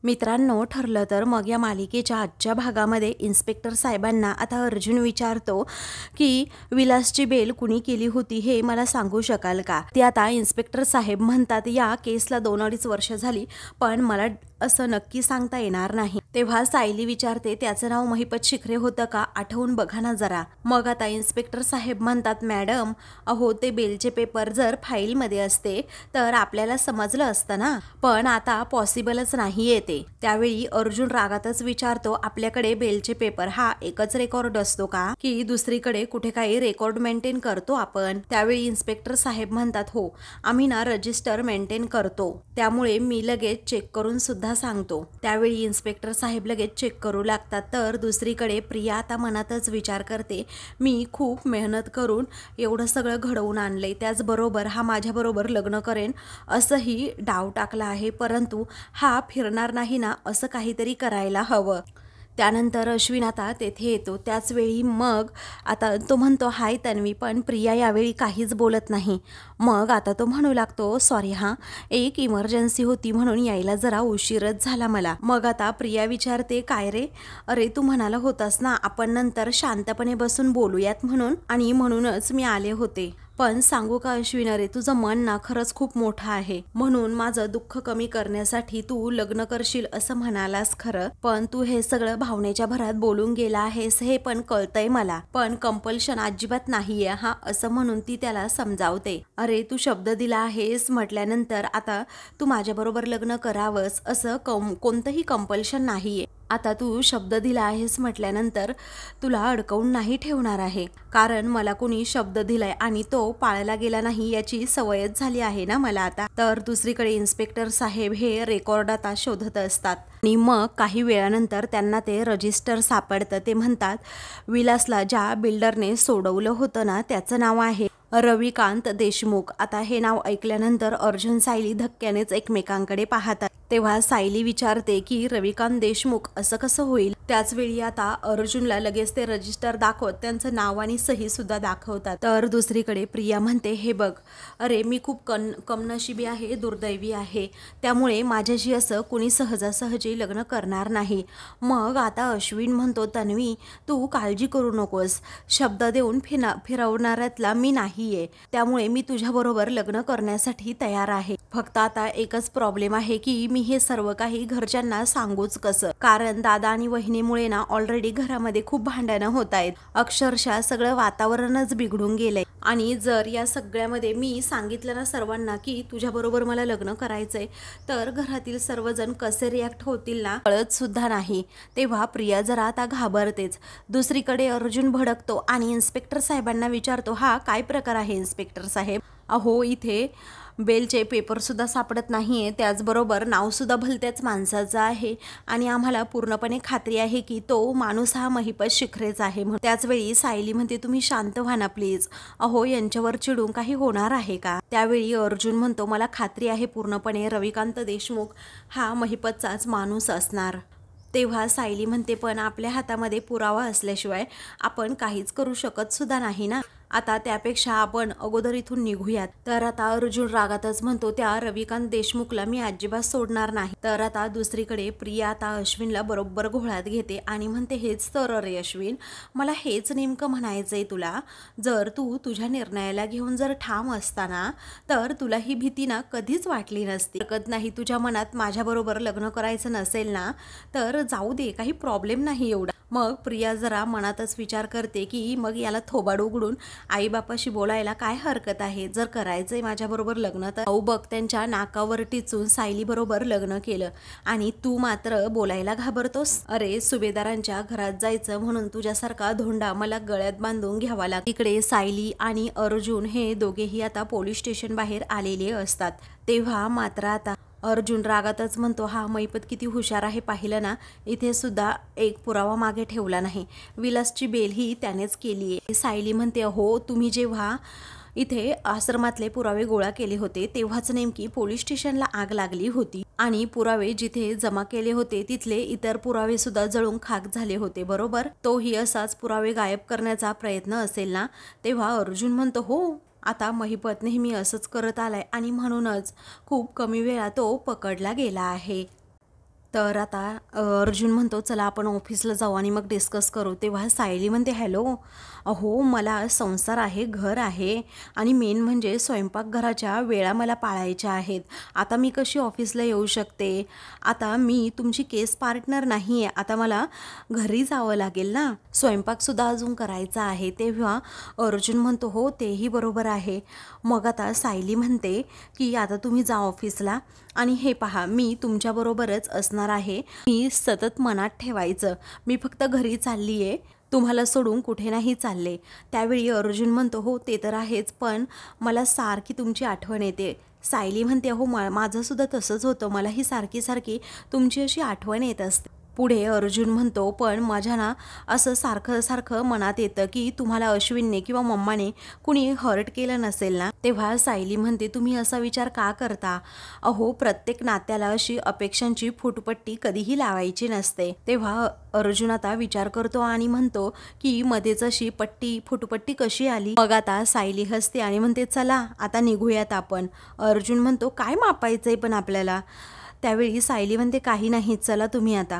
मित्रांनो, ठरलं तर मग या मालिकेच्या आजच्या भागामध्ये इन्स्पेक्टर साहेबांना आता अर्जुन विचारतो की विलासची बेल कुणी केली होती हे मला सांगू शकाल का? ते आता इन्स्पेक्टर साहेब म्हणतात या केसला 2-2.5 वर्ष झाली, पण मला असं नक्की सांगता येणार नाही. तेव्हा सायली विचारते त्याचं नाव महिपत शिखरे होतं का? आठवून बघा ना जरा. मग आता इन्स्पेक्टर साहेब म्हणतात मॅडम, अहो ते बेलचे पेपर जर फाईलमध्ये असते तर आपल्याला समजलं असतं ना, पण आता पॉसिबलच नाही येते. त्यावेळी अर्जुन रागातच विचारतो आपल्याकडे बेलचे पेपर हा एकच रेकॉर्ड असतो का, की दुसरीकडे कुठे काही रेकॉर्ड मेंटेन करतो आपण? त्यावेळी इन्स्पेक्टर साहेब म्हणतात हो, आम्ही ना रजिस्टर मेंटेन करतो, त्यामुळे मी लगेच चेक करून सुद्धा सांगतो. त्यावेळी इन्स्पेक्टर साहेब लगेच चेक करू लागतात. तर दुसरीकडे प्रिया आता मनातच विचार करते मी खूप मेहनत करून एवढं सगळं घडवून आणलंय, त्याचबरोबर हा माझ्याबरोबर लग्न करेन असंही डाव टाकला आहे, परंतु हा फिरणार नाही ना, असं काहीतरी करायला हवं. त्यानंतर अश्विन आता तेथे येतो. त्याचवेळी मग आता तो म्हणतो हाय तन्वी, पण प्रिया यावेळी काहीच बोलत नाही. मग आता तो म्हणू लागतो सॉरी हां, एक इमर्जन्सी होती म्हणून यायला जरा उशीरच झाला मला. मग आता प्रिया विचारते काय रे? अरे तू म्हणाला होतास ना आपण नंतर शांतपणे बसून बोलूयात म्हणून, आणि म्हणूनच मी आले होते. पण सांगू का अश्विन, अरे तुझं मन ना खरंच खूप मोठं आहे, म्हणून माझं दुःख कमी करण्यासाठी तू लग्न करशील असं म्हणालास खरं, पण तू हे सगळं भावनेच्या भरात बोलून गेला आहेस हे पण कळतंय मला, पण कंपल्शन अजिबात नाहीये हा, असं म्हणून ती त्याला समजावते. अरे तू शब्द दिला आहेस म्हटल्यानंतर आता तू माझ्याबरोबर लग्न करावंस असं कोणतंही कंपल्शन नाहीये. आता तू शब्द दिला आहेस म्हटल्यानंतर तुला अडकवून नाही ठेवणार आहे, कारण मला कोणी शब्द दिलाय आणि तो पाळला गेला नाही याची सवयच झाली आहे ना मला आता. तर दुसरीकडे इन्स्पेक्टर साहेब हे रेकॉर्ड आता शोधत असतात आणि मग काही वेळानंतर त्यांना ते रजिस्टर सापडतं. ते म्हणतात विलासला ज्या बिल्डरने सोडवलं होतं ना त्याचं नाव आहे रविकांत देशमुख. आता हे नाव ऐकल्यानंतर अर्जुन सायली धक्क्यानेच एकमेकांकडे पाहतात. तेव्हा सायली विचारते की रविकांत देशमुख असं कसं होईल? त्याचवेळी आता अर्जुनला लगेच ते रजिस्टर दाखवत त्यांचं नाव आणि सही सुद्धा दाखवतात. तर दुसरीकडे प्रिया म्हणते हे बघ, अरे मी खूप कमनशिबी आहे, दुर्दैवी आहे, त्यामुळे माझ्याशी असं कुणी सहजासहजी लग्न करणार नाही. मग आता अश्विन म्हणतो तन्वी तू काळजी करू नकोस, शब्द देऊन फिरवणाऱ्यातला मी नाहीये, त्यामुळे मी तुझ्याबरोबर लग्न करण्यासाठी तयार आहे. फक्त आता एकच प्रॉब्लेम आहे की मी हे सर्व काही घरच्यांना सांगूच कसं, कारण दादा आणि वहिनीमुळे ना ऑलरेडी घरामध्ये खूप भांडणं होत आहेत, अक्षरशः सगळं वातावरणच बिघडून गेलंय. आणि जर या सगळ्यामध्ये मी सांगितलं ना सर्वांना की तुझ्याबरोबर मला लग्न करायचंय, तर घरातील सर्वजण कसे रिॲक्ट होतील ना कळत सुद्धा नाही. तेव्हा प्रिया जरा आता घाबरतेच. दुसरीकडे अर्जुन भडकतो आणि इन्स्पेक्टर साहेबांना विचारतो हा काय प्रकार आहे इन्स्पेक्टर साहेब? अहो इथे बेलचे पेपरसुद्धा सापडत नाही आहे, त्याचबरोबर नावसुद्धा भलत्याच माणसाचं आहे आणि आम्हाला पूर्णपणे खात्री आहे की तो माणूस हा महिपत शिखरेच आहे. त्याचवेळी सायली म्हणते तुम्ही शांत व्हा ना प्लीज, अहो यांच्यावर चिडून काही होणार आहे का? त्यावेळी अर्जुन म्हणतो मला खात्री आहे पूर्णपणे रविकांत देशमुख हा महिपतचाच माणूस असणार. तेव्हा सायली म्हणते पण आपल्या हातामध्ये पुरावा असल्याशिवाय आपण काहीच करू शकत सुद्धा नाही ना, आता त्यापेक्षा आपण अगोदर इथून निघूयात. तर आता अर्जुन रागातच म्हणतो त्या रविकांत देशमुखला मी अजिबात सोडणार नाही. तर आता दुसरीकडे प्रिया आता अश्विनला बरोबर घोळात घेते आणि म्हणते हेच तर रे अश्विन, मला हेच नेमकं म्हणायचंय तुला, जर तू तुझ्या निर्णयाला घेऊन जर ठाम असताना तर तुला ही भीती ना कधीच वाटली नसती. हरकत नाही तुझ्या मनात माझ्याबरोबर लग्न करायचं नसेल ना तर जाऊ दे, काही प्रॉब्लेम नाही एवढा. मग प्रिया जरा मनातच विचार करते की मग याला थोबाड उघडून आईबापाशी बोलायला काय हरकत आहे, जर करायचंय माझ्याबरोबर लग्न तर भाऊ बघ त्यांच्या नाकावर टिचून सायली बरोबर लग्न केलं आणि तू मात्र बोलायला घाबरतोस. अरे सुभेदारांच्या घरात जायचं म्हणून तुझ्यासारखा धोंडा मला गळ्यात बांधून घ्यावा लागतो. इकडे सायली आणि अर्जुन हे दोघेही आता पोलीस स्टेशन बाहेर आलेले असतात. तेव्हा मात्र आता अर्जुन रागातच म्हणतो हा महिपत किती हुशार आहे पाहिलं ना, इथे सुद्धा एक पुरावा मागे ठेवला नाही, विलासची बेल ही त्यानेच केली आहे. सायली म्हणते हो तुम्ही जेव्हा इथे आश्रमातले पुरावे गोळा केले होते तेव्हाच नेमकी पोलीस स्टेशनला आग लागली होती आणि पुरावे जिथे जमा केले होते तिथले इतर पुरावे सुद्धा जळून खाक झाले होते बरोबर, तोही असाच पुरावे गायब करण्याचा प्रयत्न असेल ना? तेव्हा अर्जुन म्हणतो हो, आता महिपत नेहमी असंच करत आलाय आणि म्हणूनच खूप कमी वेळा तो पकडला गेला आहे. तर आता अर्जुन म्हणतो चला आपण ऑफिसला जाऊ आणि मग डिस्कस करू. तेव्हा सायली म्हणते हॅलो, अहो मला संसार आहे, घर आहे आणि मेन म्हणजे स्वयंपाकघराच्या वेळा मला पाळायच्या आहेत. आता मी कशी ऑफिसला येऊ शकते? आता मी तुमची केस पार्टनर नाही आहे. आता मला घरी जावं लागेल ना, स्वयंपाकसुद्धा अजून करायचा आहे. तेव्हा अर्जुन म्हणतो हो तेही बरोबर आहे. मग आता सायली म्हणते की आता तुम्ही जा ऑफिसला आणि हे पहा मी तुमच्याबरोबरच असणार आहे. मी सतत मनात ठेवायचं मी फक्त घरी चालली आहे, तुम्हाला सोडून कुठे नाही चालले. त्यावेळी अर्जुन म्हणतो हो ते तर आहेच, पण मला सारखी तुमची आठवण येते. सायली म्हणते हो माझंसुद्धा तसंच होतं, मलाही सारखी सारखी तुमची अशी आठवण येत असते. पुढे अर्जुन म्हणतो पण माझ्या ना असं सारखं सारखं मनात येतं की तुम्हाला अश्विनने किंवा मम्माने कुणी हर्ट केलं नसेल ना. तेव्हा सायली म्हणते तुम्ही असा विचार का करता? अहो प्रत्येक नात्याला अशी अपेक्षांची फुटपट्टी कधीही लावायची नसते. तेव्हा अर्जुन आता विचार करतो आणि म्हणतो की मध्येच अशी फुटपट्टी कशी आली? मग आता सायली हसते आणि म्हणते चला आता निघूयात आपण. अर्जुन म्हणतो काय मापायचंय पण आपल्याला? त्यावेळी सायली म्हणते काही नाही चला तुम्ही आता.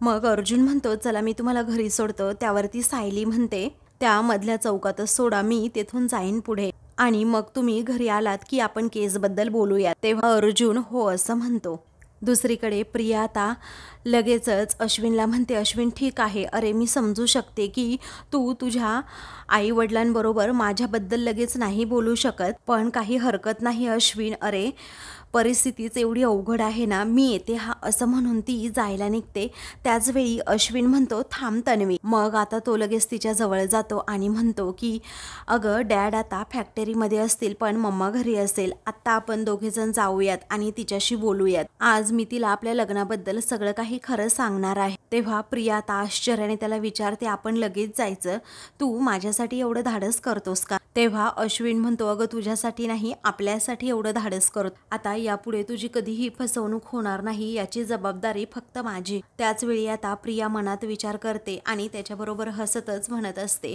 मग अर्जुन म्हणतो चला मी तुम्हाला घरी सोडतो. त्यावरती सायली म्हणते त्या मधल्या चौकातच सोडा, मी तेथून जाईन पुढे आणि मग तुम्ही घरी आलात की आपण केसबद्दल बोलूयात. तेव्हा अर्जुन हो असं म्हणतो. दुसरीकडे प्रिया आता लगेचच अश्विनला म्हणते अश्विन ठीक आहे, अरे मी समजू शकते की तू तुझ्या आईवडिलांबरोबर माझ्याबद्दल लगेच नाही बोलू शकत, पण काही हरकत नाही अश्विन, अरे परिस्थितीच एवढी अवघड आहे ना, मी येते हा असं म्हणून ती जायला निघते. त्याचवेळी अश्विन म्हणतो थांब तन्वी. मग आता तो लगेच तिच्या जवळ जातो आणि म्हणतो की अगं डॅड आता फॅक्टरीमध्ये असतील पण मम्मा घरी असेल, आत्ता आपण दोघेजण जाऊयात आणि तिच्याशी बोलूयात. आज मी तिला आपल्या लग्नाबद्दल सगळं काही खरं सांगणार आहे. तेव्हा प्रिया आता आश्चर्याने त्याला विचारते आपण लगेच जायचं? तू माझ्यासाठी एवढं धाडस करतोस का? तेव्हा अश्विन म्हणतो अगं तुझ्यासाठी नाही आपल्यासाठी एवढं धाडस करतो. आता यापुढे तुझी कधीही फसवणूक होणार नाही याची जबाबदारी फक्त माझी. त्याचवेळी आता प्रिया मनात विचार करते आणि त्याच्याबरोबर हसतच म्हणत असते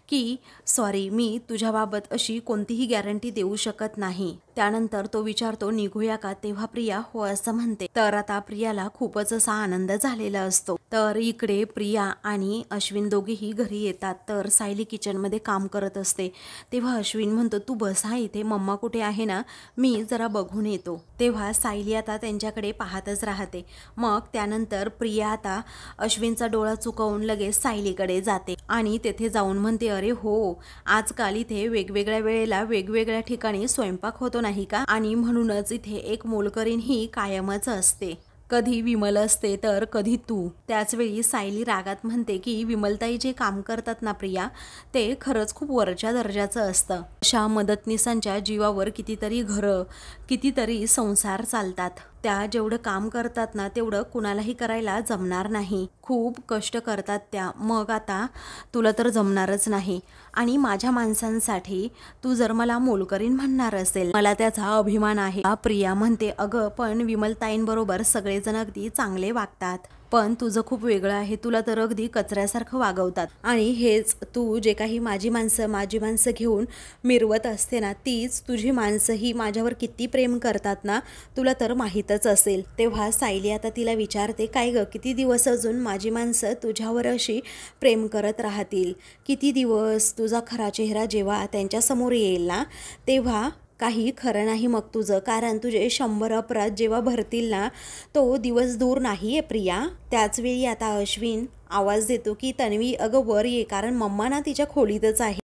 की सॉरी मी तुझ्याबाबत अशी कोणतीही गॅरंटी देऊ शकत नाही. त्यानंतर तो विचारतो निघूया का? तेव्हा प्रिया हो असं म्हणते. तर आता प्रियाला खूपच असा आनंद झालेला असतो. तर इकडे प्रिया आणि अश्विन दोघेही घरी येतात. तर सायली किचनमध्ये काम करत असते. तेव्हा अश्विन म्हणतो तू बस हा इथे, मम्मा कुठे आहे ना, मी जरा बघून येतो. तेव्हा सायली आता त्यांच्याकडे पाहतच राहते. मग त्यानंतर प्रिया आता अश्विनचा डोळा चुकवून लगेच सायलीकडे जाते आणि तेथे जाऊन म्हणते अरे हो आजकाल इथे वेगवेगळ्या वेळेला वेगवेगळ्या ठिकाणी स्वयंपाक होतो नाही का, आणि म्हणूनच इथे एक मोलकरीण ही कायमच असते, कधी विमल असते तर कधी तू. त्याचवेळी सायली रागात म्हणते की विमलताई जे काम करतात ना प्रिया, ते खरंच खूप वरच्या दर्जाचं असतं. अशा मदतनीसांच्या जीवावर कितीतरी घरं कितीतरी संसार चालतात. त्या जेवढं काम करतात ना तेवढं कुणालाही करायला जमणार नाही. खूप कष्ट करतात त्या. मग आता तुला तर जमणारच नाही आणि माझ्या माणसांसाठी तू जर मला मोलकरीण म्हणणार असेल मला त्याचा अभिमान आहे. प्रिया म्हणते अगं पण विमलताईंबरोबर सगळेजण अगदी चांगले वागतात, पण तुझं खूप वेगळं आहे, तुला तर अगदी कचऱ्यासारखं वागवतात. आणि हेच तू जे काही माझी माणसं घेऊन मिरवत असते ना, तीच तुझी माणसंही माझ्यावर किती प्रेम करतात ना तुला तर माहीतच असेल. तेव्हा सायली आता तिला विचारते काय गं किती दिवस अजून माझी माणसं तुझ्यावर अशी प्रेम करत राहतील? किती दिवस? तुझा खरा चेहरा जेव्हा त्यांच्यासमोर येईल ना तेव्हा काही खरं नाही मग तुझं, कारण तुझे 100 अपराध जेव्हा भरतील ना तो दिवस दूर नाही आहे प्रिया. त्याचवेळी आता अश्विन आवाज देतो की तन्वी अगं वर ये, कारण मम्मा ना तिच्या खोलीतच आहे.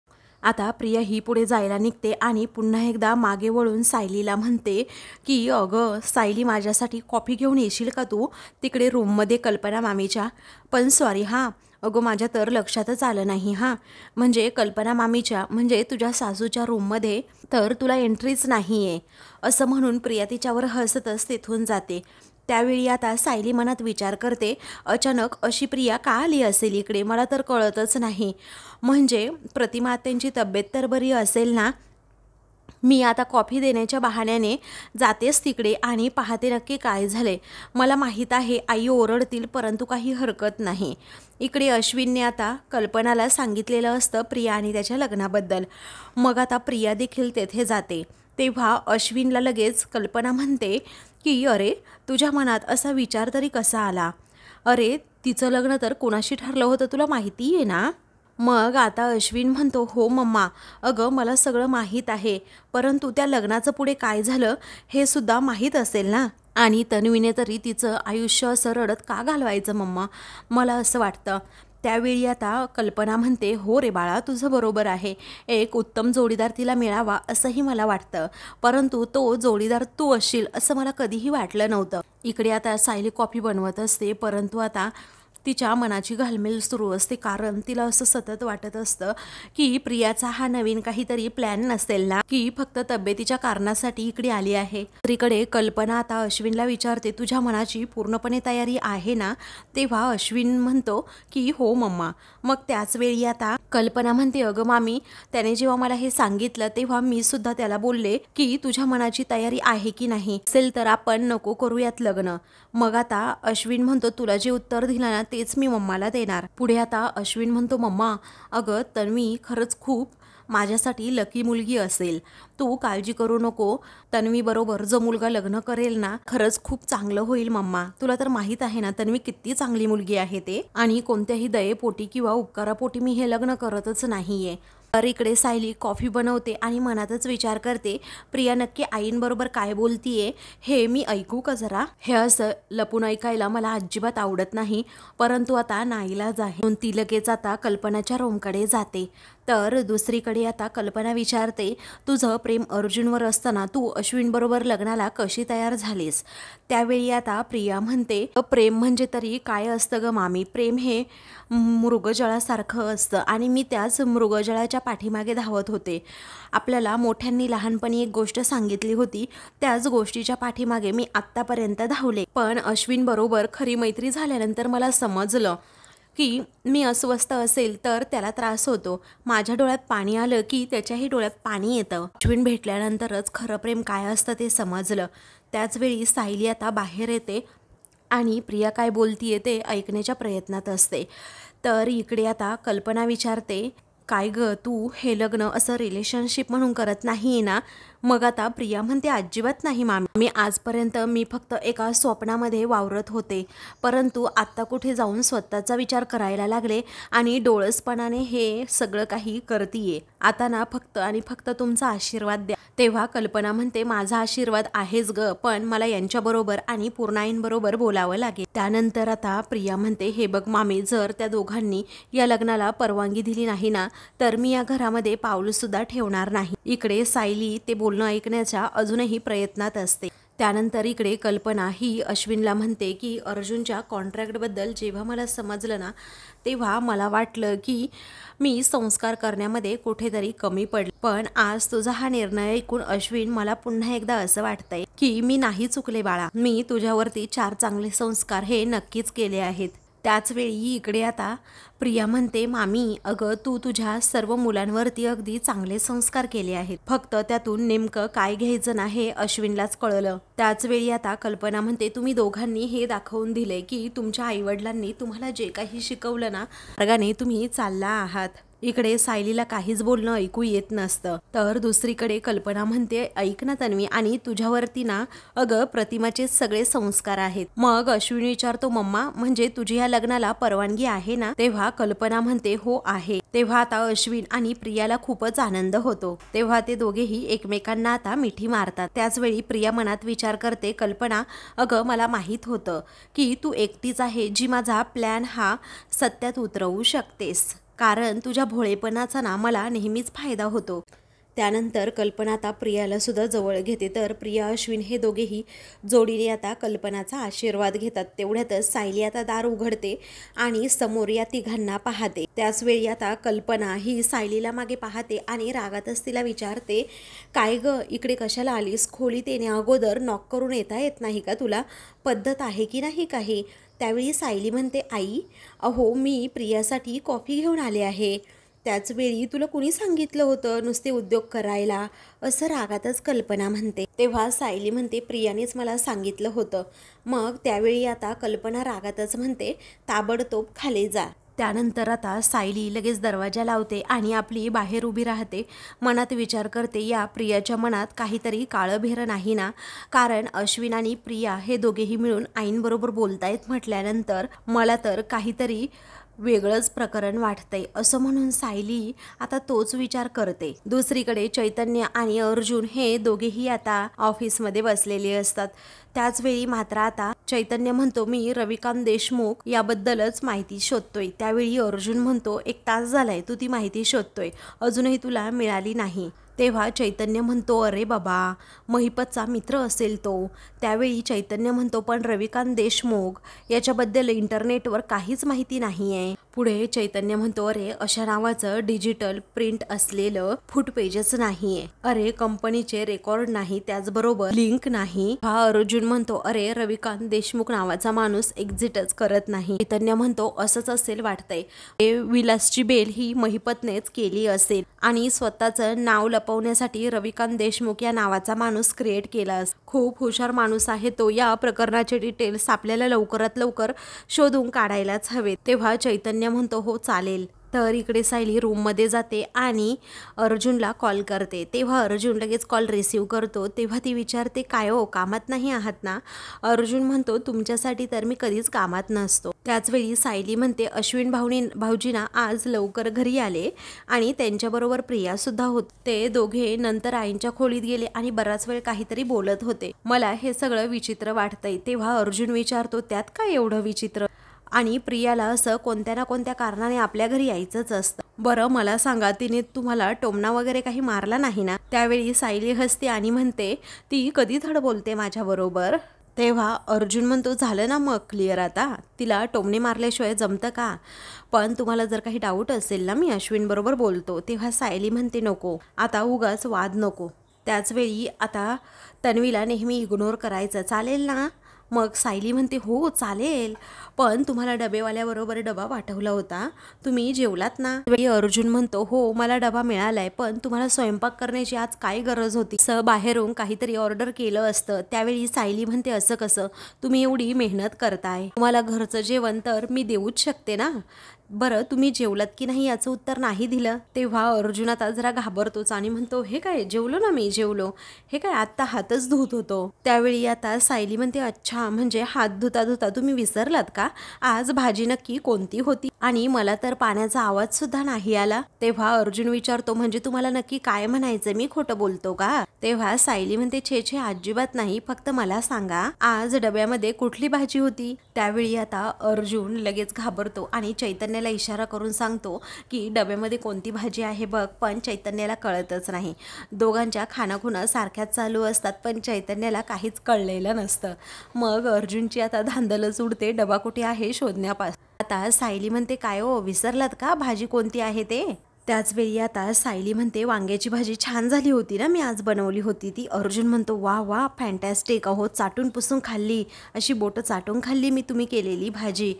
आता प्रिया ही पुढे जायला निघते आणि पुन्हा एकदा मागे वळून सायलीला म्हणते की अगं सायली माझ्यासाठी कॉफी घेऊन येशील का तू तिकडे रूममध्ये कल्पना मामीच्या? पण सॉरी हां अगं माझ्या तर लक्षातच आलं नाही हां, म्हणजे कल्पना मामीच्या म्हणजे तुझ्या सासूच्या रूममध्ये तर तुला एंट्रीच नाही आहे असं म्हणून प्रिया तिच्यावर हसतच तिथून जाते. त्यावेळी आता सायली मनात विचार करते अचानक अशी प्रिया का आली असेल इकडे, मला तर कळतच नाही. म्हणजे प्रतिमा त्यांची तब्येत तर बरी असेल ना, मी आता कॉफी देण्याच्या बहाण्याने जातेच तिकडे आणि पाहते नक्की काय झाले. मला माहीत आहे आई ओरडतील परंतु काही हरकत नाही. इकडे अश्विनने आता कल्पनाला सांगितलेलं असतं प्रिया आणि त्याच्या लग्नाबद्दल. मग आता प्रिया देखील तेथे जाते. तेव्हा अश्विनला लगेच कल्पना म्हणते की अरे तुझ्या मनात असा विचार तरी कसा आला? अरे तिचं लग्न तर कोणाशी ठरलं होतं तुला माहिती आहे ना? मग आता अश्विन म्हणतो, हो मम्मा, अगं मला सगळं माहीत आहे, परंतु त्या लग्नाचं पुढे काय झालं हे सुद्धा माहीत असेल ना. आणि तन्वीने तरी तिचं आयुष्य असं रडत का घालवायचं मम्मा, मला असं वाटतं. त्यावेळी आता कल्पना म्हणते, हो रे बाळा, तुझं बरोबर आहे, एक उत्तम जोडीदार तिला मिळावा असंही मला वाटतं, परंतु तो जोडीदार तू असशील असं मला कधीही वाटलं नव्हतं. इकडे आता सायली कॉफी बनवत असते, परंतु आता तिच्या मनाची घालमेल सुरू असते, कारण तिला असं सतत वाटत असतं की प्रियाचा हा नवीन काहीतरी प्लॅन नसेल ना, की फक्त तब्येतीच्या कारणासाठी इकडे आली आहे. दुसरीकडे कल्पना आता अश्विनला विचारते, तुझ्या मनाची पूर्णपणे तयारी आहे ना? तेव्हा अश्विन म्हणतो की हो मम्मा. मग त्याच वेळी आता कल्पना म्हणते, अगं मामी, त्याने जेव्हा मला हे सांगितलं तेव्हा मी सुद्धा त्याला बोलले की तुझ्या मनाची तयारी आहे की नाही, असेल तर आपण नको करूयात लग्न. मग आता अश्विन म्हणतो, तुला जे उत्तर दिलं ना तेच मी मम्माला देणार. पुढे आता अश्विन म्हणतो, मम्मा, अगं तन्वी खरंच खूप माझ्यासाठी लकी मुलगी असेल, तू काळजी करू नको. तन्वी बरोबर जो मुलगा लग्न करेल ना, खरंच खूप चांगलं होईल मम्मा. तुला तर माहीत आहे ना तन्वी किती चांगली मुलगी आहे ते, आणि कोणत्याही दयेपोटी किंवा उपकारापोटी मी हे लग्न करतच नाहीये. तर इकडे सायली कॉफी बनवते आणि मनातच विचार करते, प्रिया नक्की आईंबरोबर काय बोलतीये हे मी ऐकू का जरा. हे असं लपून ऐकायला मला अजिबात आवडत नाही, परंतु आता नाईलाज आहे म्हणून ती लगेच आता कल्पनाच्या रूमकडे जाते. तर दुसरीकडे आता कल्पना विचारते, तुझं प्रेम अर्जुनवर असताना तू अश्विनबरोबर लग्नाला कशी तयार झालीस? त्यावेळी आता प्रिया म्हणते, प्रेम म्हणजे तरी काय असतं ग मामी, प्रेम हे मृगजळासारखं असतं आणि मी त्याच मृगजळाच्या पाठीमागे धावत होते. आपल्याला मोठ्यांनी लहानपणी एक गोष्ट सांगितली होती, त्याच गोष्टीच्या पाठीमागे मी आत्तापर्यंत धावले. पण अश्विन बरोबर खरी मैत्री झाल्यानंतर मला समजलं की मी अस्वस्थ असेल तर त्याला त्रास होतो, माझ्या डोळ्यात पाणी आलं की त्याच्याही डोळ्यात पाणी येतं. अश्विन भेटल्यानंतरच खरं प्रेम काय असतं ते समजलं. त्याचवेळी सायली आता बाहेर येते आणि प्रिया काय बोलतीये ते ऐकण्याच्या प्रयत्नात असते. तर इकडे आता कल्पना विचारते, काय ग तू हे लग्न असं रिलेशनशिप म्हणून करत नाही ना? मग आता प्रिया म्हणते, अजिबात नाही मामी, मी आजपर्यंत मी फक्त एका स्वप्नामध्ये वावरत होते, परंतु आत्ता कुठे जाऊन स्वतःचा विचार करायला लागले आणि डोळसपणाने हे सगळं काही करतीये. आता ना फक्त आणि फक्त तुमचा आशीर्वाद द्या. तेव्हा कल्पना म्हणते, माझा आशीर्वाद आहेच ग, पण मला यांच्याबरोबर आणि पूर्णाईंबरोबर बोलावं लागेल. त्यानंतर आता प्रिया म्हणते, हे बघ मामी, जर त्या दोघांनी या लग्नाला परवानगी दिली नाही ना तर मी या घरामध्ये पाऊलसुद्धा ठेवणार नाही. इकडे सायली ते बोलणं ऐकण्याच्या अजूनही प्रयत्नात असते. त्यानंतर इकडे कल्पना ही अश्विनला म्हणते की अर्जुनच्या कॉन्ट्रॅक्टबद्दल जेव्हा मला समजलं ना तेव्हा मला वाटलं की मी संस्कार करण्यामध्ये कुठेतरी कमी पडले, पण आज तुझा हा निर्णय ऐकून अश्विन मला पुन्हा एकदा असं वाटतंय की मी नाही चुकले बाळा, मी तुझ्यावरती 4 चांगले संस्कार हे नक्कीच केले आहेत. त्याचवेळी इकडे आता प्रिया म्हणते, मामी, अगं तू तुझ्या सर्व मुलांवरती अगदी चांगले संस्कार केले आहेत, फक्त त्यातून नेमकं काय घ्यायचं ना हे अश्विनलाच कळलं. त्याचवेळी आता कल्पना म्हणते, तुम्ही दोघांनी हे दाखवून दिले की तुमच्या आईवडिलांनी तुम्हाला जे काही शिकवलं ना मार्गाने तुम्ही चालला आहात. इकडे सायलीला काहीच बोलणं ऐकू येत नसतं. तर दुसरीकडे कल्पना म्हणते, ऐक ना तन्वी, आणि तुझ्यावरती ना अगं प्रतिमाचे सगळे संस्कार आहेत. मग अश्विन विचारतो, मम्मा, म्हणजे तुझी या लग्नाला परवानगी आहे ना? तेव्हा कल्पना म्हणते, हो आहे. तेव्हा आता अश्विन आणि प्रियाला खूपच आनंद होतो. तेव्हा ते दोघेही एकमेकांना आता मिठी मारतात. त्याचवेळी प्रिया मनात विचार करते, कल्पना, अगं मला माहीत होतं की तू एकटीच आहे जी माझा प्लॅन हा सत्यात उतरवू शकतेस, कारण तुझ्या भोळेपणाचा ना मला नेहमीच फायदा होतो. त्यानंतर कल्पना आता प्रियाला सुद्धा जवळ घेते. तर प्रिया अश्विन हे दोघेही जोडीने आता कल्पनाचा आशीर्वाद घेतात. तेवढ्यातच सायली आता दार उघडते आणि समोर या तिघांना पाहते. त्याचवेळी आता कल्पना ही सायलीला मागे पाहते आणि रागातच तिला विचारते, काय ग, इकडे कशाला आलीस? खोलीत येण्या अगोदर नॉक करून येता येत नाही का तुला? पद्धत आहे की नाही काही? त्यावेळी सायली म्हणते, आई, अहो मी प्रियासाठी कॉफी घेऊन आले आहे. त्याचवेळी तुला कुणी सांगितलं होतं नुसते उद्योग करायला? असं रागातच कल्पना म्हणते. तेव्हा सायली म्हणते, प्रियानेच मला सांगितलं होतं. मग त्यावेळी आता कल्पना रागातच म्हणते, ताबडतोब खाली जा. त्यानंतर आता सायली लगेच दरवाजा लावते आणि आपली बाहेर उभी राहते. मनात विचार करते, या प्रियाच्या मनात काहीतरी काळं नाही ना, कारण अश्विन आणि प्रिया हे दोघेही मिळून आईंबरोबर बोलतायत म्हटल्यानंतर मला तर काहीतरी वेगळंच प्रकरण वाटतंय असं म्हणून सायली आता तोच विचार करते. दुसरीकडे चैतन्य आणि अर्जुन हे दोघेही आता ऑफिसमध्ये बसलेले असतात. त्याचवेळी मात्र आता चैतन्य म्हणतो, मी रविकांत देशमुख याबद्दलच माहिती शोधतोय. त्यावेळी अर्जुन म्हणतो, 1 तास झालाय तू ती माहिती शोधतोय, अजूनही तुला मिळाली नाही. तेव्हा चैतन्य म्हणतो, अरे बाबा, महिपतचा मित्र असेल तो. त्यावेळी चैतन्य म्हणतो, पण रविकांत देशमुख याच्याबद्दल इंटरनेटवर काहीच माहिती नाही आहे. पुढे चैतन्य म्हणतो, अरे अशा नावाचं डिजिटल प्रिंट असलेलं फुट पेजच नाहीये, अरे कंपनीचे रेकॉर्ड नाही, त्याचबरोबर लिंक नाही. हा अर्जुन म्हणतो, अरे रविकांत देशमुख नावाचा माणूस एक्झिटच करत नाही. चैतन्य म्हणतो, असंच असेल वाटतंय, विलासची बेल ही महिपतनेच केली असेल आणि स्वतःचं नाव लपवण्यासाठी रविकांत देशमुख या नावाचा माणूस क्रिएट केला. खूप हुशार माणूस आहे तो. या प्रकरणाचे डिटेल्स आपल्याला लवकरात लवकर शोधून काढायलाच हवेत. तेव्हा चैतन्य म्हणतो, हो चालेल. तर इकडे सायली रूममध्ये जाते आणि अर्जुनला कॉल करते. तेव्हा अर्जुन लगेच कॉल रिसीव करतो. तेव्हा ती विचारते, काय हो, कामात नाही आहात ना? अर्जुन म्हणतो, तुमच्यासाठी तर मी कधीच कामात नसतो. त्याचवेळी सायली म्हणते, अश्विन भाऊजींना आज लवकर घरी आले आणि त्यांच्याबरोबर प्रियासुद्धा होते. ते दोघे नंतर आईंच्या खोलीत गेले आणि बराच वेळ काहीतरी बोलत होते. मला हे सगळं विचित्र वाटतंय. तेव्हा अर्जुन विचारतो, त्यात काय एवढं विचित्र? आणि प्रियाला असं कोणत्या ना कोणत्या कारणाने आपल्या घरी यायचंच असतं. बरं मला सांगा, तिने तुम्हाला टोमणा वगैरे काही मारला नाही ना? त्यावेळी सायली हसते आणि म्हणते, ती कधी धड बोलते माझ्याबरोबर. तेव्हा अर्जुन म्हणतो, झालं ना मग क्लिअर आता, तिला टोमणे मारल्याशिवाय जमतं का? पण तुम्हाला जर काही डाऊट असेल ना, मी अश्विन बरोबर बोलतो. तेव्हा सायली म्हणते, नको, आता उगाच वाद नको. त्याचवेळी आता तन्वीला नेहमी इग्नोर करायचं, चालेल ना? मग सायली म्हणते, हो चालेल, पण तुम्हाला डबेवाल्याबरोबर डबा पाठवला होता, तुम्ही जेवलात ना? त्यावेळी अर्जुन म्हणतो, हो मला डबा मिळालाय, पण तुम्हाला स्वयंपाक करण्याची आज काय गरज होती? बाहेरून काहीतरी ऑर्डर केलं असतं. त्यावेळी सायली म्हणते, असं कसं? तुम्ही एवढी मेहनत करताय, तुम्हाला घरचं जेवण तर मी देऊच शकते ना? बरं तुम्ही जेवलात की नाही याचं उत्तर नाही दिलं. तेव्हा अर्जुन आता जरा घाबरतोच आणि म्हणतो, हे काय, जेवलो ना मी, जेवलो. हे काय, आत्ता हातच धुत होतो. त्यावेळी आता सायली म्हणते, अच्छा, म्हणजे हात धुता धुता तुम्ही विसरलात का आज भाजी नक्की कोणती होती? आणि मला तर पाण्याचा आवाज सुद्धा नाही आला. तेव्हा अर्जुन विचारतो, म्हणजे तुम्हाला नक्की काय म्हणायचं, मी खोटं बोलतो का? तेव्हा सायली म्हणते, छे छे, अजिबात नाही, फक्त मला सांगा आज डब्यामध्ये कुठली भाजी होती? त्यावेळी आता अर्जुन लगेच घाबरतो आणि चैतन्याला इशारा करून सांगतो की डब्यामध्ये कोणती भाजी आहे बघ. पण चैतन्याला कळतच नाही. दोघांच्या खानाखुणा सारख्याच चालू असतात, पण चैतन्याला काहीच कळलेलं नसतं. मग अर्जुनची आता धांदलच उडते डबा कुठे आहे शोधण्यापासून. आता सायली म्हणते, काय हो, विसरलात का भाजी कोणती आहे ते? त्याचवेळी आता सायली म्हणते, वांग्याची भाजी छान झाली होती ना, मी आज बनवली होती ती. अर्जुन म्हणतो, वा वा, फॅन्टॅस्टिक, अहो चाटून पुसून खाल्ली, अशी बोटं चाटून खाल्ली मी तुम्ही केलेली भाजी.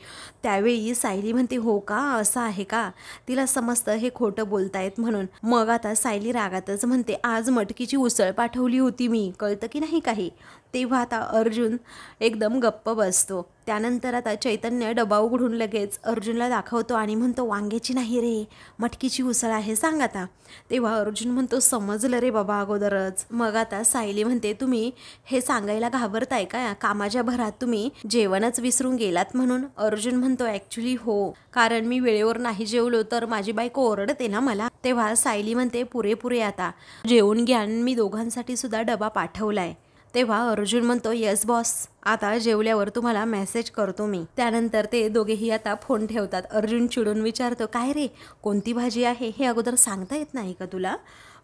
त्यावेळी सायली म्हणते, हो का, असं आहे का? तिला समजतं हे खोटं बोलतायत म्हणून. मग आता सायली रागातच म्हणते, आज मटकीची उसळ पाठवली होती मी, कळतं की नाही काही? तेव्हा आता अर्जुन एकदम गप्प बसतो. त्यानंतर आता चैतन्य डबा उघडून लगेच अर्जुनला दाखवतो आणि म्हणतो, वांग्याची नाही रे, मटकीची उसळ आहे, सांग आता. तेव्हा अर्जुन म्हणतो, समजलं रे बाबा अगोदरच. मग आता सायली म्हणते, तुम्ही हे सांगायला घाबरताय का? कामाच्या भरात तुम्ही जेवणच विसरून गेलात म्हणून? अर्जुन म्हणतो, ॲक्च्युली हो, कारण मी वेळेवर नाही जेवलो तर माझी बायको ओरडते ना मला. तेव्हा सायली म्हणते, पुरेपुरे, आता जेवून घ्या, मी दोघांसाठी सुद्धा डबा पाठवलाय. तेव्हा अर्जुन म्हणतो, येस बॉस, आता जेवल्यावर तुम्हाला मेसेज करतो मी. त्यानंतर ते दोघेही आता फोन ठेवतात. अर्जुन चिडून विचारतो, काय रे, कोणती भाजी आहे हे अगोदर सांगता येत नाही का तुला?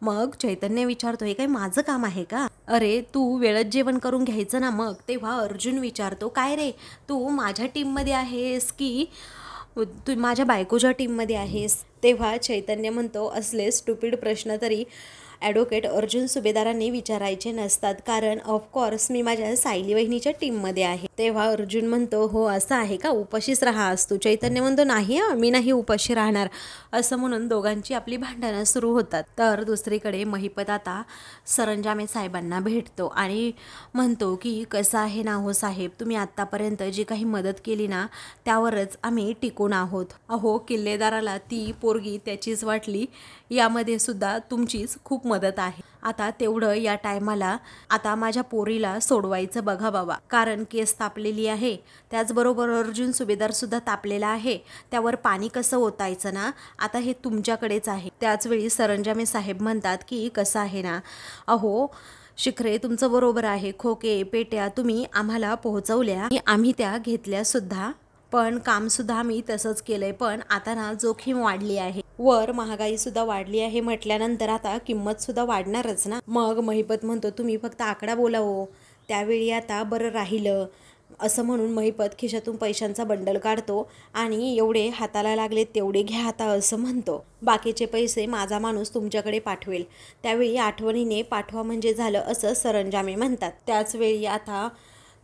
मग चैतन्य विचारतो, हे काय माझं काम आहे का? अरे तू वेळेत जेवण करून घ्यायचं ना मग. तेव्हा अर्जुन विचारतो, काय रे, तू माझ्या टीममध्ये आहेस की तू माझ्या बायकोच्या टीममध्ये आहेस? तेव्हा चैतन्य म्हणतो, असले स्टुपिड प्रश्न तरी ॲडव्होकेट अर्जुन सुभेदारांनी विचारायचे नसतात, कारण ऑफकोर्स मी माझ्या सायली वहिनीच्या टीममध्ये आहे. तेव्हा अर्जुन म्हणतो, हो असं आहे का, उपाशीच राहा असतो. चैतन्य म्हणतो, नाही मी नाही उपाशी राहणार, असं म्हणून दोघांची आपली भांडणं सुरू होतात. तर दुसरीकडे महिपत आता सरंजामे साहेबांना भेटतो आणि म्हणतो की कसं आहे ना हो साहेब, तुम्ही आत्तापर्यंत जी काही मदत केली ना त्यावरच आम्ही टिकून आहोत. अहो किल्लेदाराला ती पोरगी त्याचीच वाटली, यामध्ये सुद्धा तुमचीच खूप मदत आहे. आता तेवढं या टायमाला आता माझ्या पोरीला सोडवायचं बघा बाबा, कारण केस तापलेली आहे. त्याचबरोबर अर्जुन सुभेदार सुद्धा तापलेला आहे, त्यावर पाणी कसं ओतायचं ना, आता हे तुमच्याकडेच आहे. त्याचवेळी सरंजामे साहेब म्हणतात की कसं आहे ना, अहो शिखरे तुमचं बरोबर आहे, खोके पेट्या तुम्ही आम्हाला पोहोचवल्या, आम्ही त्या घेतल्या सुद्धा, पण कामसुद्धा आम्ही तसंच केलंय. पण आता ना जोखीम वाढली आहे, वर महागाई सुद्धा वाढली आहे म्हटल्यानंतर आता किंमत सुद्धा वाढणारच ना. मग महिपत म्हणतो, तुम्ही फक्त आकडा बोला हो, त्यावेळी आता बरं राहिलं, असं म्हणून महिपत खिशातून पैशांचा बंडल काढतो आणि एवढे हाताला लागले तेवढे घ्या आता, असं म्हणतो. बाकीचे पैसे माझा माणूस तुमच्याकडे पाठवेल, त्यावेळी आठवणीने पाठवा म्हणजे झालं, असं सरंजामे म्हणतात. त्याचवेळी आता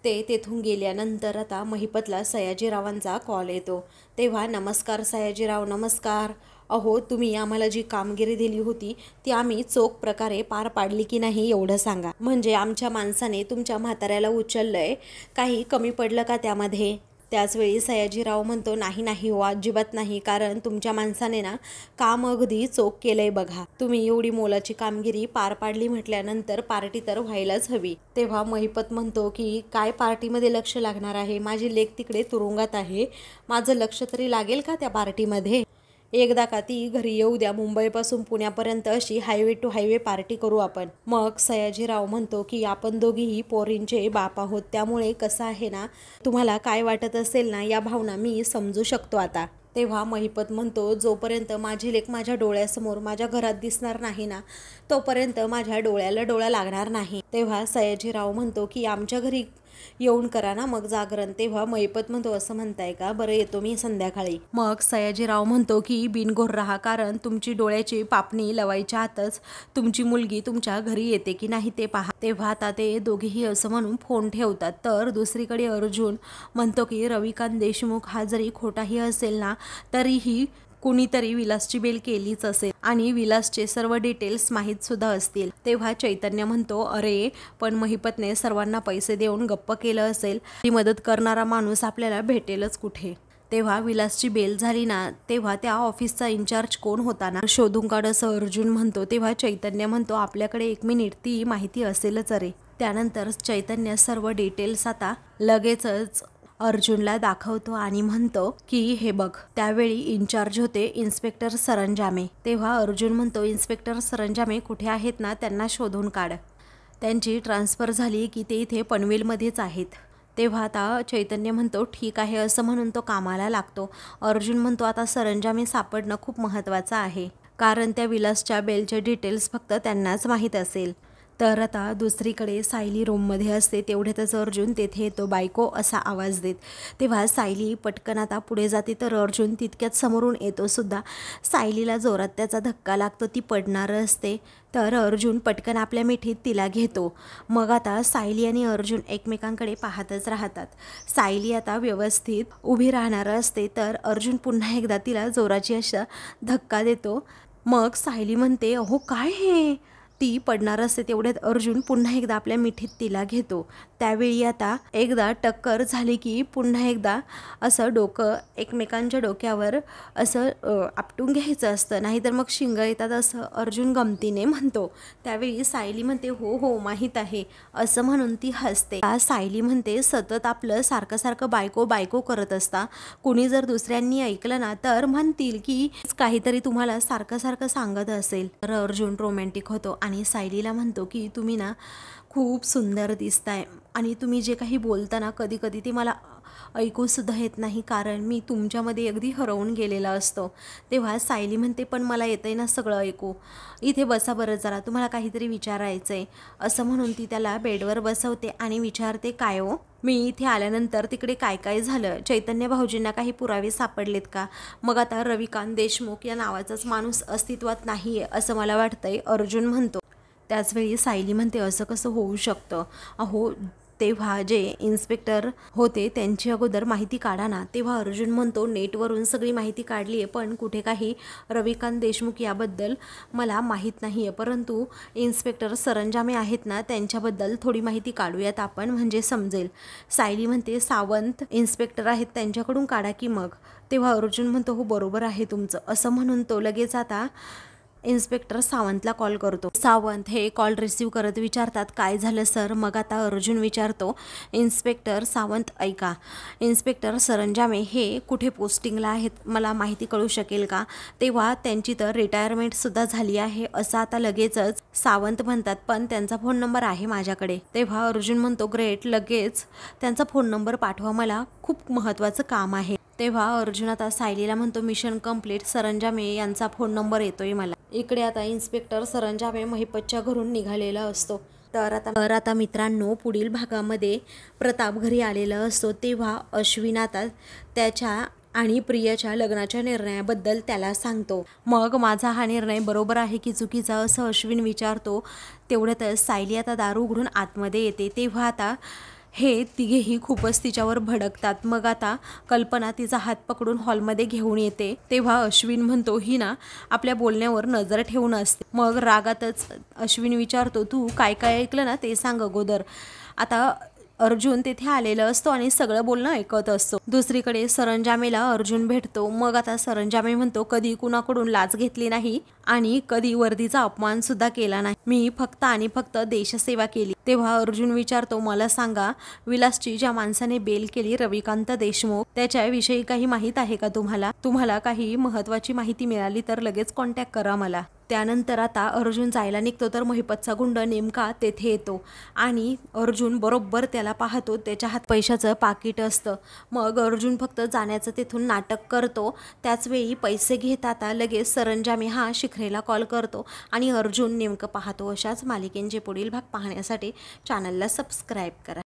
ते तेथून गेल्यानंतर आता महिपतला सयाजीरावांचा कॉल येतो. तेव्हा नमस्कार सयाजीराव, नमस्कार. अहो तुम्ही आम्हाला जी कामगिरी दिली होती ती आम्ही चोख प्रकारे पार पाडली की नाही एवढं सांगा. म्हणजे आमच्या माणसाने तुमच्या म्हाताऱ्याला उचललंय, काही कमी पडलं का त्यामध्ये? त्याचवेळी सयाजीराव म्हणतो, नाही नाही हो, अजिबात नाही, कारण तुमच्या माणसाने ना काम अगदी चोख केलंय बघा. तुम्ही एवढी मोलाची कामगिरी पार पाडली म्हटल्यानंतर पार्टी तर व्हायलाच हवी. तेव्हा महिपत म्हणतो की काय पार्टीमध्ये लक्ष लागणार आहे, माझी लेक तिकडे तुरुंगात आहे, माझं लक्ष तरी लागेल का त्या पार्टीमध्ये? एकदा का ती घरी येऊ द्या, मुंबईपासून पुण्यापर्यंत अशी हायवे टू हायवे पार्टी करू आपण. मग सयाजीराव म्हणतो की आपण दोघीही पोरींचे बाप आहोत, त्यामुळे कसं आहे ना, तुम्हाला काय वाटत असेल ना, या भावना मी समजू शकतो आता. तेव्हा महिपत म्हणतो, जोपर्यंत माझी लेक माझ्या डोळ्यासमोर माझ्या घरात दिसणार नाही ना, तोपर्यंत माझ्या डोळ्याला डोळा लागणार नाही. तेव्हा सयाजीराव म्हणतो की आमच्या घरी येऊन करा ना मग जागरण. तेव्हा महिपत म्हणतो, असं म्हणताय का, बरं येतो मी संध्याकाळी. मग सयाजीराव म्हणतो की बिनघोर राहा, कारण तुमची डोळ्याची पापणी लवायच्या आतच तुमची मुलगी तुमच्या घरी येते की नाही ते पहा. तेव्हा आता ते दोघेही असं म्हणून फोन ठेवतात. तर दुसरीकडे अर्जुन म्हणतो की रविकांत देशमुख हा जरी खोटाही असेल ना, तरीही कुणीतरी विलासची बेल केलीच असेल आणि विलासचे सर्व डिटेल्स माहीत सुद्धा असतील. तेव्हा चैतन्य म्हणतो, अरे पण महिपतने सर्वांना पैसे देऊन गप्प केलं असेल, ती मदत करणारा माणूस आपल्याला भेटेलच कुठे? तेव्हा विलासची बेल झाली ना, तेव्हा त्या ऑफिसचा इन्चार्ज कोण होता ना, शोधून काढ, असं अर्जुन म्हणतो. तेव्हा चैतन्य म्हणतो, आपल्याकडे 1 मिनिट, ती माहिती असेलच अरे. त्यानंतर चैतन्य सर्व डिटेल्स आता लगेचच अर्जुनला दाखवतो आणि म्हणतो की हे बघ, त्यावेळी इन्चार्ज होते इन्स्पेक्टर सरंजामे. तेव्हा अर्जुन म्हणतो, इन्स्पेक्टर सरंजामे कुठे आहेत ना, त्यांना शोधून काढ, त्यांची ट्रान्सफर झाली की ते इथे पनवेलमध्येच आहेत. तेव्हा आता चैतन्य म्हणतो, ठीक आहे, असं म्हणून तो कामाला लागतो. अर्जुन म्हणतो, आता सरंजामे सापडणं खूप महत्त्वाचं आहे, कारण त्या विलासच्या बेलचे डिटेल्स फक्त त्यांनाच माहीत असेल. तर आता दुसरीकडे सायली रूममध्ये असते, तेवढ्यातच अर्जुन तेथे येतो. बायको असा आवाज देत. तेव्हा सायली पटकन आता पुढे जाते, तर अर्जुन तितक्यात समोरून येतो सुद्धा. सायलीला जोरात त्याचा धक्का लागतो, ती पडणार असते. तर अर्जुन पटकन आपल्या मिठीत तिला घेतो. मग आता सायली आणि अर्जुन एकमेकांकडे पाहतच राहतात. सायली आता व्यवस्थित उभी राहणार असते, तर अर्जुन पुन्हा एकदा तिला जोराची अशा धक्का देतो. मग सायली म्हणते, अहो काय हे, ती पडणार असते. तेवढ्यात अर्जुन पुन्हा एकदा आपल्या मिठीत तिला घेतो. त्यावेळी आता एकदा टक्कर झाली की पुन्हा एकदा असं डोकं एकमेकांच्या डोक्यावर असं आपटून घ्यायचं असतं, नाहीतर मग शिंगं येतात, असं अर्जुन गमतीने म्हणतो. त्यावेळी सायली म्हणते, हो हो माहीत आहे, असं म्हणून ती हसते. सायली म्हणते, सतत आपलं सारखं सारखं बायको बायको करत असता, कुणी जर दुसऱ्यांनी ऐकलं ना तर म्हणतील की काहीतरी तुम्हाला सारखं सारखं सांगत असेल. तर अर्जुन रोमॅन्टिक होतो आणि सायलीला म्हणतो की तुम्ही ना खूप सुंदर दिसताय आणि तुम्ही जे काही बोलता ना, कधी कधी ते मला ऐकूसुद्धा येत नाही, कारण मी तुमच्यामध्ये अगदी हरवून गेलेला असतो. तेव्हा सायली म्हणते, पण मला येतंय ना सगळं ऐकू, इथे बसा बरं जरा, तुम्हाला काहीतरी विचारायचं आहे, असं म्हणून ती त्याला बेडवर बसवते आणि विचारते, काय हो, मी इथे आल्यानंतर तिकडे काय काय झालं, चैतन्य भाऊजींना काही पुरावे सापडलेत का? मग आता रविकांत देशमुख या नावाचाच माणूस अस्तित्वात नाही आहे असं मला वाटतंय, अर्जुन म्हणतो. त्याचवेळी सायली म्हणते असं कसं होऊ शकतं, अहो तेव्हा जे इन्स्पेक्टर होते त्यांची अगोदर माहिती काढा ना. तेव्हा अर्जुन म्हणतो नेटवरून सगळी माहिती काढली आहे, पण कुठे काही रविकांत देशमुख याबद्दल मला माहीत नाही आहे, परंतु इन्स्पेक्टर सरंजामे आहेत ना त्यांच्याबद्दल थोडी माहिती काढूयात आपण, म्हणजे समजेल. सायली म्हणते सावंत इन्स्पेक्टर आहेत त्यांच्याकडून काढा की मग. तेव्हा अर्जुन म्हणतो हो बरोबर आहे तुमचं. असं म्हणून तो लगेच आता इन्स्पेक्टर सावंतला कॉल करतो. सावंत हे कॉल रिसीव करत विचारतात काय झालं सर. मग आता अर्जुन विचारतो इन्स्पेक्टर सावंत ऐका, इन्स्पेक्टर सरंजामे हे कुठे पोस्टिंगला आहेत, मला माहिती कळू शकेल का. तेव्हा त्यांची तर रिटायरमेंटसुद्धा झाली आहे असं आता लगेचच सावंत म्हणतात, पण त्यांचा फोन नंबर आहे माझ्याकडे. तेव्हा अर्जुन म्हणतो ग्रेट, लगेच त्यांचा फोन नंबर पाठवा, मला खूप महत्त्वाचं काम आहे. तेव्हा अर्जुन आता सायलीला म्हणतो मिशन कंप्लीट, सरंजामे यांचा फोन नंबर येतोय मला. इकडे आता इन्स्पेक्टर सरंजामे महिपतच्या घरून निघालेला असतो. तर आता मित्रांनो पुढील भागामध्ये प्रताप घरी आलेला असतो. तेव्हा अश्विन आता त्याच्या आणि प्रियाच्या लग्नाच्या निर्णयाबद्दल त्याला सांगतो. मग माझा हा निर्णय बरोबर आहे की चुकीचा असं अश्विन विचारतो. तेवढ्यातच सायली आता दारू उघडून आतमध्ये येते. तेव्हा आता हे तिघेही खूपच तिच्यावर भडकतात. मग आता कल्पना तिचा हात पकडून हॉलमध्ये घेऊन येते. तेव्हा अश्विन म्हणतो ही ना आपल्या बोलण्यावर नजर ठेवून असते. मग रागातच अश्विन विचारतो तू काय काय ऐकलं ना ते सांग अगोदर. आता अर्जुन तिथे आलेला असतो आणि सगळं बोलणं ऐकत असतो. दुसरीकडे सरंजामेला अर्जुन भेटतो. मग आता सरंजामे म्हणतो कधी कुणाकडून लाच घेतली नाही आणि कधी वर्दीचा अपमान सुद्धा केला नाही, मी फक्त आणि फक्त देशसेवा केली. तेव्हा अर्जुन विचारतो मला सांगा विलासची ज्या माणसाने बेल केली रविकांत देशमुख त्याच्याविषयी काही माहीत आहे का तुम्हाला काही महत्त्वाची माहिती मिळाली तर लगेच कॉन्टॅक्ट करा मला. त्यानंतर आता अर्जुन जायला निघतो तर महिपतचा गुंड नेमका तेथे येतो आणि अर्जुन बरोबर त्याला पाहतो. त्याच्या हात पैशाचं पाकिट असतं. मग अर्जुन फक्त जाण्याचं तिथून नाटक करतो. त्याचवेळी पैसे घेत आता लगेच सरंजामे हा शिखरेला कॉल करतो आणि अर्जुन नेमकं पाहतो. अशाच मालिकेंचे पुढील भाग पाहण्यासाठी चॅनलला सबस्क्राईब करा.